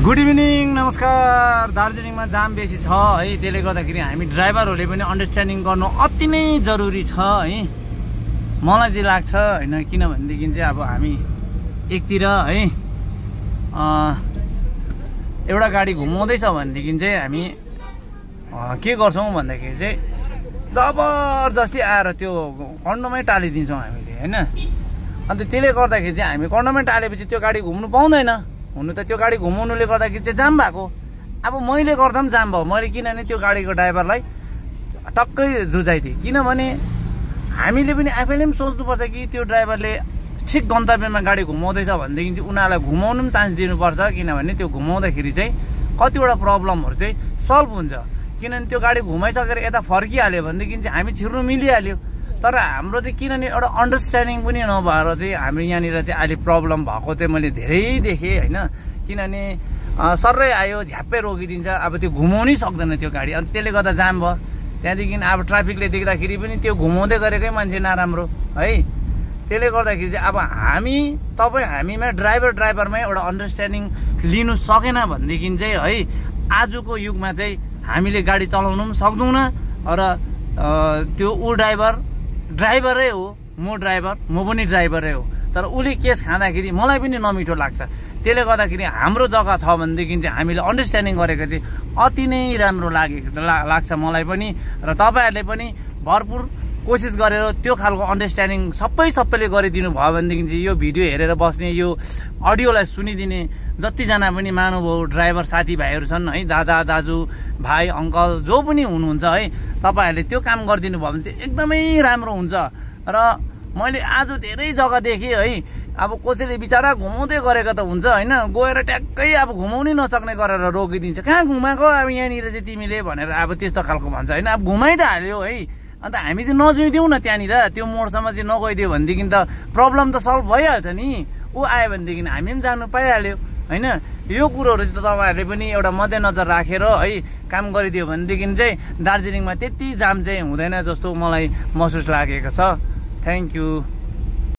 Good evening नमस्कार। दार्जिलिङमा जाम बेसी छ है, त्यसले गर्दाखेरि हामी ड्राइभरहरूले पनि अन्डरस्ट्यान्डिङ गर्नु अति नै जरुरी छ है। मलाई चाहिँ लाग्छ हैन, किनभनेदेखि चाहिँ अब हामी एकतिर है एउटा गाडी घुमाउँदैछ भनेदेखि चाहिँ हामी के गर्छौँ भन्दाखेरि चाहिँ जबरजस्ती आएर त्यो कन्डोमै टालिदिन्छौँ हामीले हैन। अन्त त्यसले गर्दाखेरि चाहिँ हामी कन्डोमै टालेपछि त्यो गाडी घुम्नु पाउँदैन। हुनु त त्यो गाडी घुमाउनुले गर्दाखेरि चाहिँ जाम भएको। अब मैले गर्दा पनि जाम भयो। मैले किनभने त्यो गाडीको ड्राइभरलाई टक्कै जुझाइदिएँ, किनभने हामीले पनि आफैले पनि सोच्नुपर्छ कि त्यो ड्राइभरले ठिक गन्तव्यमा गाडी घुमाउँदैछ भनेदेखि चाहिँ उनीहरूलाई घुमाउनु पनि चान्स दिनुपर्छ, किनभने त्यो घुमाउँदाखेरि चाहिँ कतिवटा प्रब्लमहरू चाहिँ सल्भ हुन्छ। किनभने त्यो गाडी घुमाइसकेर यता फर्किहाल्यो भनेदेखि चाहिँ हामी छिर्नु मिलिहाल्यो। तर हाम्रो चाहिँ किनभने एउटा अन्डरस्ट्यान्डिङ पनि नभएर चाहिँ हाम्रो यहाँनिर चाहिँ अहिले प्रब्लम भएको चाहिँ मैले धेरै देखेँ होइन। किनभने सर्रै आयो झ्याप्पै रोकिदिन्छ, अब त्यो घुमाउनै सक्दैन त्यो गाडी। अन्त त्यसले गर्दा जाम भयो। त्यहाँदेखि अब ट्राफिकले देख्दाखेरि पनि त्यो घुमाउँदै गरेकै मान्छे नराम्रो है। त्यसले गर्दाखेरि चाहिँ अब हामीमा ड्राइभरमै एउटा अन्डरस्ट्यान्डिङ लिनु सकेन भनेदेखि चाहिँ है आजको युगमा चाहिँ हामीले गाडी चलाउनु पनि सक्दैनौँ। र त्यो ड्राइभरै हो, म पनि ड्राइभरै हो, तर उसले केस खाँदाखेरि मलाई पनि नमिठो लाग्छ। त्यसले गर्दाखेरि हाम्रो जग्गा छ भनेदेखि चाहिँ हामीले अन्डरस्ट्यान्डिङ गरेको चाहिँ अति नै राम्रो लाग्छ मलाई पनि। र तपाईँहरूले पनि भरपुर कोसिस गरेर त्यो खालको अन्डरस्ट्यान्डिङ सबैले गरिदिनु भयो भनेदेखि चाहिँ यो भिडियो हेरेर बस्ने, यो अडियोलाई सुनिदिने जतिजना पनि महानुभाव ड्राइभर साथीभाइहरू छन् है, दादा दाजु भाइ अङ्कल जो पनि हुनुहुन्छ है, तपाईँहरूले त्यो काम गरिदिनु भयो भने चाहिँ एकदमै राम्रो हुन्छ। र मैले आज धेरै जग्गा देखेँ है, अब कसैले बिचरा घुमाउँदै गरेको त हुन्छ होइन, गएर ट्याक्कै अब घुमाउनै नसक्ने गरेर रोकिदिन्छ। कहाँ घुमाएको अब यहाँनिर चाहिँ तिमीले भनेर अब त्यस्तो खालको भन्छ होइन। अब घुमाइ त हाल्यो है, अन्त हामी चाहिँ नजुइदिउँ न त्यहाँनिर, त्यो मोडसम्म चाहिँ नगइदियो भनेदेखि त प्रब्लम त सल्भ भइहाल्छ नि। ऊ आयो भनेदेखि हामी पनि जानु पाइहाल्यो होइन। यो कुरोहरू चाहिँ तपाईँहरूले पनि एउटा मध्यनजर राखेर है काम गरिदियो भनेदेखि चाहिँ दार्जिलिङमा त्यति जाम चाहिँ हुँदैन जस्तो मलाई महसुस लागेको छ। Thank you.